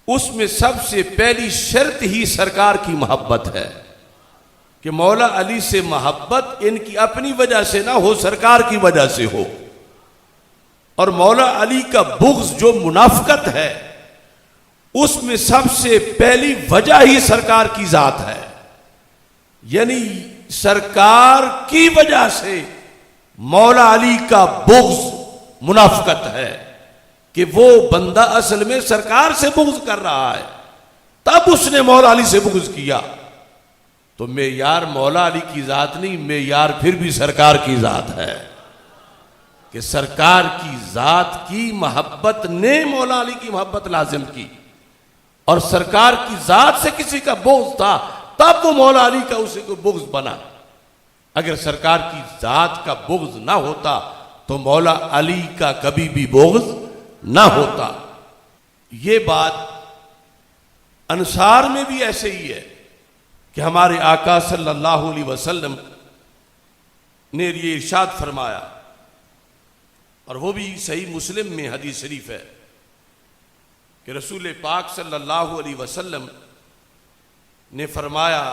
اس میں سب سے پہلی شرط ہی سرکار کی محبت ہے کہ مولا علی سے محبت ان کی اپنی وجہ سے نہ ہو، سرکار کی وجہ سے ہو۔ اور مولا علی کا بغض جو منافقت ہے اس میں سب سے پہلی وجہ ہی سرکار کی ذات ہے، یعنی سرکار کی وجہ سے مولا علی کا بغض منافقت ہے کہ وہ بندہ اصل میں سرکار سے بغض کر رہا ہے، تب اس نے مولا علی سے بغض کیا۔ تو معیار مولا علی کی ذات نہیں، معیار پھر بھی سرکار کی ذات ہے کہ سرکار کی ذات کی محبت نے مولا علی کی محبت لازم کی، اور سرکار کی ذات سے کسی کا بغض تھا تب وہ مولا علی کا اسے کو بغض بنا۔ اگر سرکار کی ذات کا بغض نہ ہوتا تو مولا علی کا کبھی بھی بغض نہ ہوتا۔ یہ بات انصار میں بھی ایسے ہی ہے کہ ہمارے آقا صلی اللہ علیہ وسلم نے یہ ارشاد فرمایا، اور وہ بھی صحیح مسلم میں حدیث شریف ہے کہ رسول پاک صلی اللہ علیہ وسلم نے فرمایا،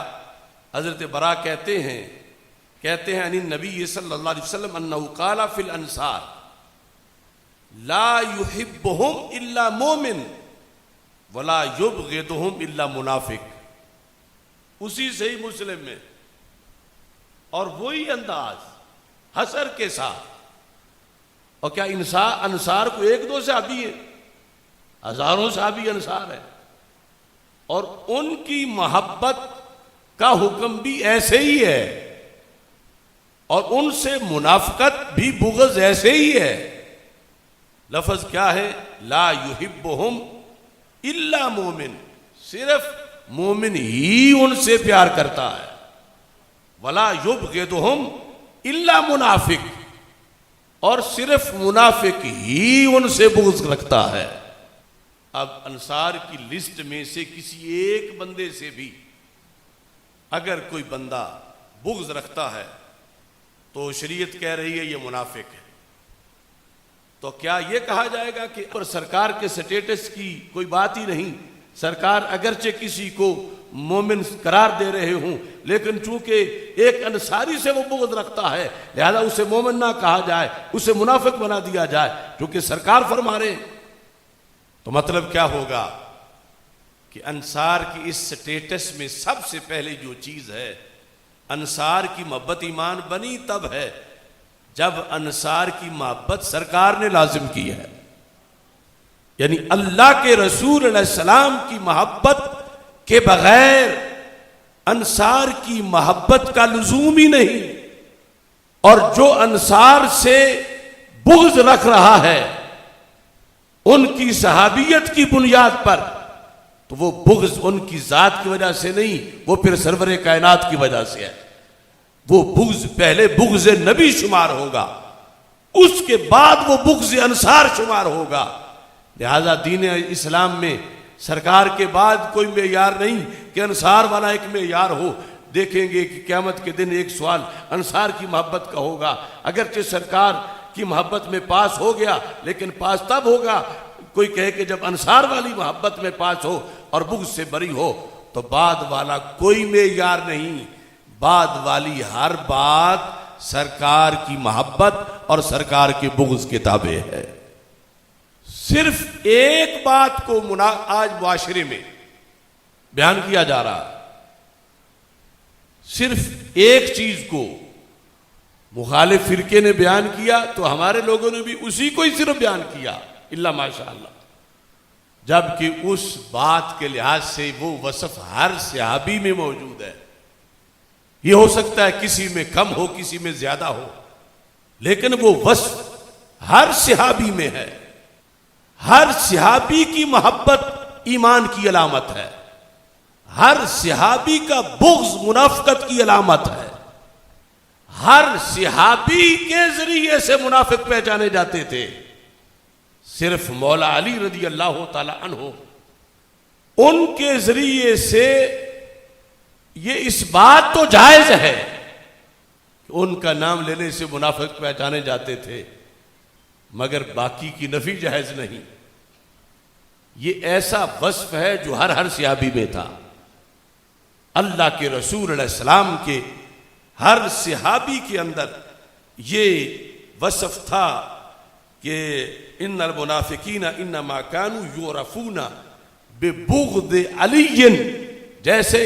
حضرت برا کہتے ہیں عن النبی صلی اللہ علیہ وسلم انہ قال فی الانصار لا يحبهم الا مومن ولا يبغضهم الا منافق۔ اسی صحیح مسلم میں، اور وہی انداز حسر کے ساتھ۔ اور کیا انصار کو ایک دو صحابی ہیں؟ ہزاروں صحابی انصار ہیں، اور ان کی محبت کا حکم بھی ایسے ہی ہے، اور ان سے منافقت بھی بغض ایسے ہی ہے۔ لفظ کیا ہے؟ لا یحبہم الا مومن، صرف مومن ہی ان سے پیار کرتا ہے۔ ولا یبغضہم الا منافق، اور صرف منافق ہی ان سے بغض رکھتا ہے۔ اب انصار کی لسٹ میں سے کسی ایک بندے سے بھی اگر کوئی بندہ بغض رکھتا ہے تو شریعت کہہ رہی ہے یہ منافق ہے۔ تو کیا یہ کہا جائے گا کہ پر سرکار کے سٹیٹس کی کوئی بات ہی نہیں؟ سرکار اگرچہ کسی کو مومن قرار دے رہے ہوں، لیکن چونکہ ایک انصاری سے وہ بغض رکھتا ہے لہذا اسے مومن نہ کہا جائے، اسے منافق بنا دیا جائے کیونکہ سرکار فرما رہے ہیں۔ تو مطلب کیا ہوگا کہ انصار کی اس سٹیٹس میں سب سے پہلے جو چیز ہے انصار کی محبت ایمان بنی تب ہے جب انصار کی محبت سرکار نے لازم کی ہے. یعنی اللہ کے رسول علیہ السلام کی محبت کے بغیر انصار کی محبت کا لزوم ہی نہیں. اور جو انصار سے بغض رکھ رہا ہے ان کی صحابیت کی بنیاد پر، تو وہ بغض ان کی ذات کی وجہ سے نہیں، وہ پھر سرور کائنات کی وجہ سے ہے. وہ بغض پہلے بغض نبی شمار ہوگا، اس کے بعد وہ بغض انصار شمار ہوگا. لہذا دین اسلام میں سرکار کے بعد کوئی معیار نہیں کہ انصار والا ایک معیار ہو. دیکھیں گے کہ قیامت کے دن ایک سوال انصار کی محبت کا ہوگا. اگرچہ سرکار کی محبت میں پاس ہو گیا، لیکن پاس تب ہوگا کوئی کہے کہ جب انصار والی محبت میں پاس ہو اور بغض سے بری ہو. تو بعد والا کوئی معیار نہیں، بعد والی ہر بات سرکار کی محبت اور سرکار کے بغض کے تابع ہے. صرف ایک بات کو آج معاشرے میں بیان کیا جا رہا، صرف ایک چیز کو مخالف فرقے نے بیان کیا تو ہمارے لوگوں نے بھی اسی کو ہی صرف بیان کیا، الا ماشاء اللہ. جبکہ اس بات کے لحاظ سے وہ وصف ہر صحابی میں موجود ہے. یہ ہو سکتا ہے کسی میں کم ہو، کسی میں زیادہ ہو، لیکن وہ وصف ہر صحابی میں ہے. ہر صحابی کی محبت ایمان کی علامت ہے، ہر صحابی کا بغض منافقت کی علامت ہے. ہر صحابی کے ذریعے سے منافق پہچانے جاتے تھے. صرف مولا علی رضی اللہ تعالی عنہ ان کے ذریعے سے یہ اس بات تو جائز ہے کہ ان کا نام لینے سے منافق پہچانے جاتے تھے، مگر باقی کی نفی جائز نہیں. یہ ایسا وصف ہے جو ہر صحابی میں تھا. اللہ کے رسول علیہ السلام کے ہر صحابی کے اندر یہ وصف تھا کہ ان المنافقین انما كانوا يعرفون ببغض علی، جیسے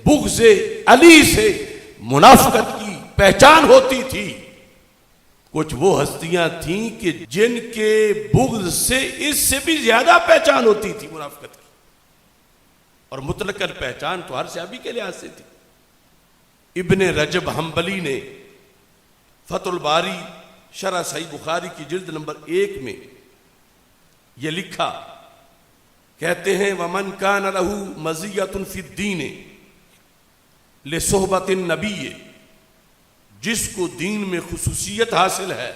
بغض علی سے منافقت کی پہچان ہوتی تھی. کچھ وہ ہستیاں تھیں کہ جن کے بغض سے اس سے بھی زیادہ پہچان ہوتی تھی منافقت کی، اور مطلقاً پہچان تو ہر صحابی کے لحاظ سے تھی. ابن رجب حنبلی نے فتح الباری شرح صحیح بخاری کی جلد نمبر 1 میں یہ لکھا، کہتے ہیں وَمَنْ كَانَ لَهُ مَزِيَّةٌ فِي الدِّينِ لِصُحْبَةِ النَّبِيِّ، جس کو دین میں خصوصیت حاصل ہے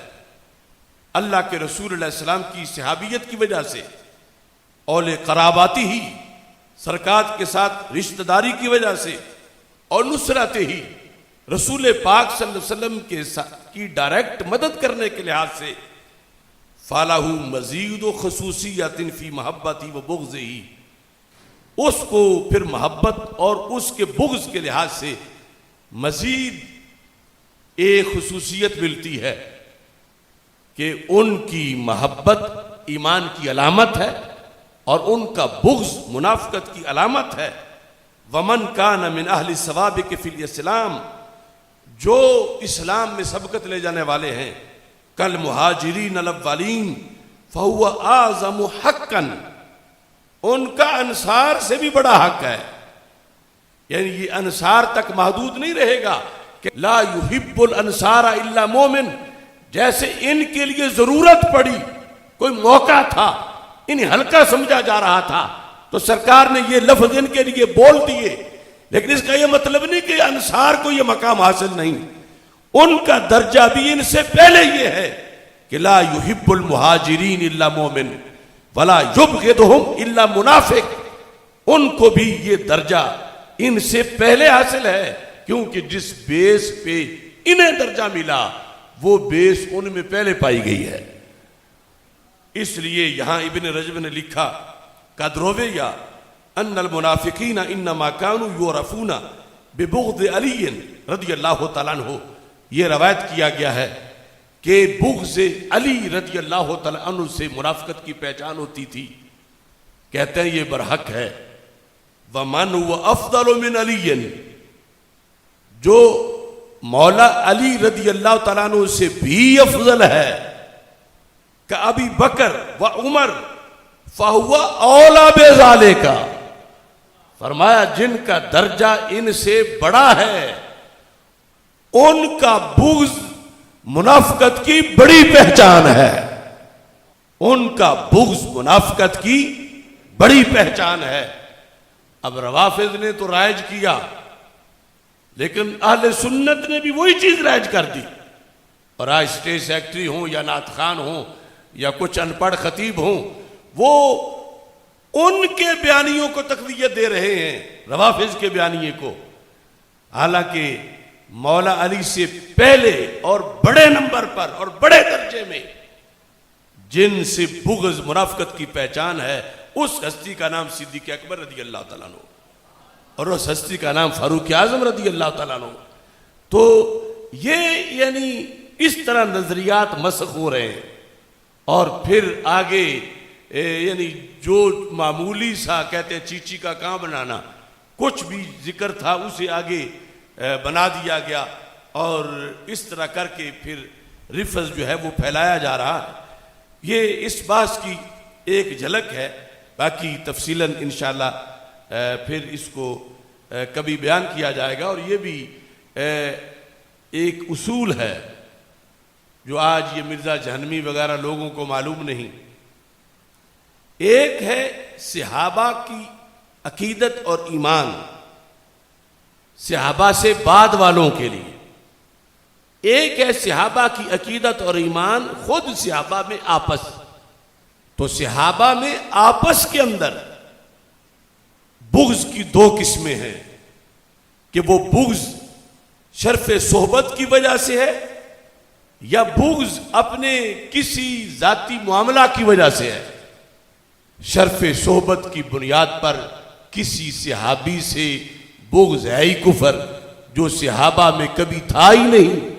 اللہ کے رسول علیہ السلام کی صحابیت کی وجہ سے، اول قراباتی ہی سرکار کے ساتھ رشتہ داری کی وجہ سے، اور نصرت ہی رسول پاک صلی اللہ علیہ وسلم کی ڈائریکٹ مدد کرنے کے لحاظ سے، فَلَهُ مَزِيدُ خُصُوصِيَّةٍ فِي مَحَبَّتِهِ وَبُغْضِهِ، اس کو پھر محبت اور اس کے بغض کے لحاظ سے مزید ایک خصوصیت ملتی ہے کہ ان کی محبت ایمان کی علامت ہے اور ان کا بغض منافقت کی علامت ہے. ومن کان من اہل السوابق فی الاسلام، جو اسلام میں سبقت لے جانے والے ہیں، کل مہاجرین الاولین فہو اعظم حقا، ان کا انصار سے بھی بڑا حق ہے. یعنی یہ انصار تک محدود نہیں رہے گا کہ لا یحب الانصار الا مومن، جیسے ان کے لیے ضرورت پڑی، کوئی موقع تھا، انہیں ہلکا سمجھا جا رہا تھا تو سرکار نے یہ لفظ ان کے لیے بول دیے. لیکن اس کا یہ مطلب نہیں کہ انصار کو یہ مقام حاصل نہیں، ان کا درجہ بھی ان سے پہلے یہ ہے کہ لا یحب المہاجرین الا مومن ولا یبغضهم الا منافق. ان کو بھی یہ درجہ ان سے پہلے حاصل ہے، کیونکہ جس بیس پہ انہیں درجہ ملا وہ بیس ان میں پہلے پائی گئی ہے. اس لیے یہاں ابن رجب نے لکھا قد روی ان المنافقین انما كانوا يعرفون ببغض علی رضی اللہ تعالیٰ عنہ. یہ روایت کیا گیا ہے کہ بغض علی رضی اللہ تعالیٰ عنہ سے منافقت کی پہچان ہوتی تھی. کہتے ہیں یہ برحق ہے. ومن هو افضل من علی، جو مولا علی رضی اللہ تعالیٰ عنہ سے بھی افضل ہے کہ ابی بکر و عمر فہو اولا بذالک، فرمایا جن کا درجہ ان سے بڑا ہے ان کا بغض منافقت کی بڑی پہچان ہے، ان کا بغض منافقت کی بڑی پہچان ہے۔ اب روافض نے تو رائج کیا، لیکن اہل سنت نے بھی وہی چیز رائج کر دی، اور آج اسٹیج سیکٹری ہوں یا نعت خان ہوں یا کچھ ان پڑھ خطیب ہوں، وہ ان کے بیانیوں کو تقویت دے رہے ہیں، روافض کے بیانیے کو، حالانکہ مولا علی سے پہلے اور بڑے نمبر پر اور بڑے درجے میں جن سے بغض منافقت کی پہچان ہے اس ہستی کا نام صدیق اکبر رضی اللہ تعالیٰ عنہ اور اس ہستی کا نام فاروق اعظم رضی اللہ تعالیٰ عنہ۔ تو یہ یعنی اس طرح نظریات مسخ ہو رہے ہیں، اور پھر آگے یعنی جو معمولی سا کہتے ہیں چیچی کا کہاں بنانا، کچھ بھی ذکر تھا اسے آگے بنا دیا گیا، اور اس طرح کر کے پھر رفض جو ہے وہ پھیلایا جا رہا ہے۔ یہ اس بات کی ایک جھلک ہے، باقی تفصیلاً انشاءاللہ پھر اس کو کبھی بیان کیا جائے گا۔ اور یہ بھی ایک اصول ہے جو آج یہ مرزا جہنمی وغیرہ لوگوں کو معلوم نہیں۔ ایک ہے صحابہ کی عقیدت اور ایمان صحابہ سے بعد والوں کے لیے، ایک ہے صحابہ کی عقیدت اور ایمان خود صحابہ میں آپس۔ تو صحابہ میں آپس کے اندر بغض کی دو قسمیں ہیں کہ وہ بغض شرف صحبت کی وجہ سے ہے یا بغض اپنے کسی ذاتی معاملہ کی وجہ سے ہے۔ شرف صحبت کی بنیاد پر کسی صحابی سے بغض ہے ہی کفر، جو صحابہ میں کبھی تھا ہی نہیں،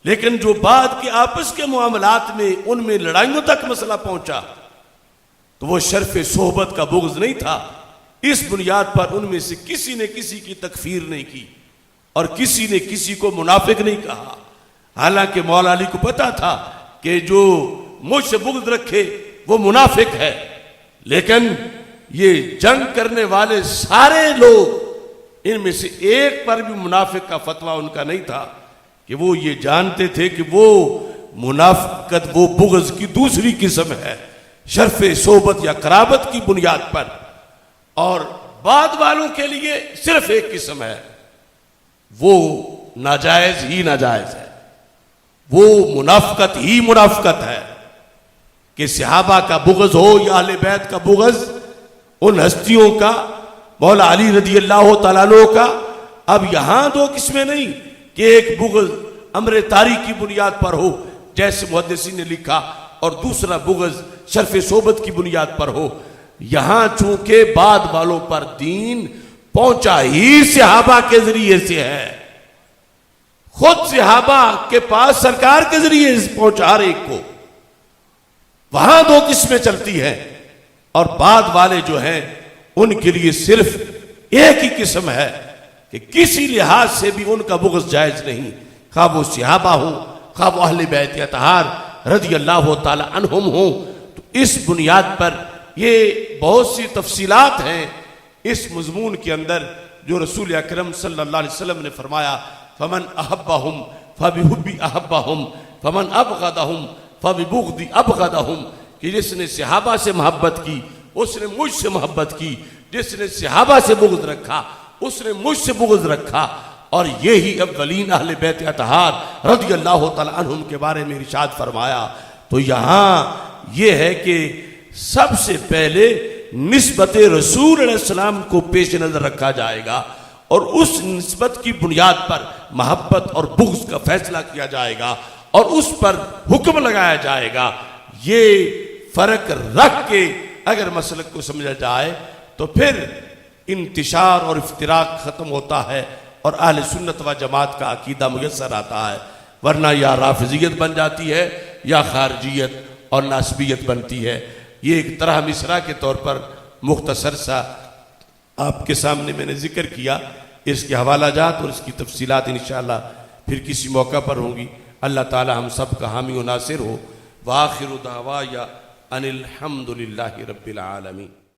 لیکن جو بعد کے آپس کے معاملات میں ان میں لڑائیوں تک مسئلہ پہنچا تو وہ شرف صحبت کا بغض نہیں تھا۔ اس بنیاد پر ان میں سے کسی نے کسی کی تکفیر نہیں کی اور کسی نے کسی کو منافق نہیں کہا، حالانکہ مولا علی کو پتا تھا کہ جو مجھ سے بغض رکھے وہ منافق ہے، لیکن یہ جنگ کرنے والے سارے لوگ ان میں سے ایک پر بھی منافق کا فتویٰ ان کا نہیں تھا کہ وہ یہ جانتے تھے کہ وہ منافقت وہ بغض کی دوسری قسم ہے، شرف صحبت یا قرابت کی بنیاد پر، اور بعد والوں کے لیے صرف ایک قسم ہے، وہ ناجائز ہی ناجائز ہے، وہ منافقت ہی منافقت ہے کہ صحابہ کا بغض ہو یا اہل بیت کا بغض، ان ہستیوں کا، مولا علی رضی اللہ تعالیٰ عنہ کا۔ اب یہاں دو قسمیں نہیں کہ ایک بغض امر طاری کی بنیاد پر ہو جیسے محدثین نے لکھا، اور دوسرا بغض شرف صحبت کی بنیاد پر ہو۔ یہاں چونکہ بعد والوں پر دین پہنچا ہی صحابہ کے ذریعے سے ہے، خود صحابہ کے پاس سرکار کے ذریعے سے پہنچا ہر ایک کو، وہاں دو قسمیں چلتی ہیں، اور بعد والے جو ہیں ان کے لیے صرف ایک ہی قسم ہے کہ کسی لحاظ سے بھی ان کا بغض جائز نہیں، خواہ وہ صحابہ ہوں، خواہ وہ اہل بیت اطہار رضی اللہ تعالی عنہم ہوں۔ تو اس بنیاد پر یہ بہت سی تفصیلات ہیں اس مضمون کے اندر جو رسول اکرم صلی اللہ علیہ وسلم نے فرمایا، فمن احبہم فبحبی احبہم فمن ابغضہم فببغضی ابغضہم، کہ جس نے صحابہ سے محبت کی اس نے مجھ سے محبت کی، جس نے صحابہ سے بغض رکھا اس نے مجھ سے بغض رکھا۔ اور یہی اولین اہل بیت اطہار رضی اللہ تعالی عنہم کے بارے میں ارشاد فرمایا۔ تو یہاں یہ ہے کہ سب سے پہلے نسبت رسول علیہ السلام کو پیش نظر رکھا جائے گا، اور اس نسبت کی بنیاد پر محبت اور بغض کا فیصلہ کیا جائے گا اور اس پر حکم لگایا جائے گا۔ یہ فرق رکھ کے اگر مسلک کو سمجھا جائے تو پھر انتشار اور افتراق ختم ہوتا ہے اور اہل سنت و جماعت کا عقیدہ میسر آتا ہے، ورنہ یا رافضیت بن جاتی ہے یا خارجیت اور ناسبیت بنتی ہے۔ یہ ایک طرح مصرع کے طور پر مختصر سا آپ کے سامنے میں نے ذکر کیا۔ اس کے حوالہ جات اور اس کی تفصیلات انشاءاللہ پھر کسی موقع پر ہوں گی۔ اللہ تعالی ہم سب کا حامی و ناصر ہو۔ وآخر دعوایا ان الحمد للہ رب العالمین۔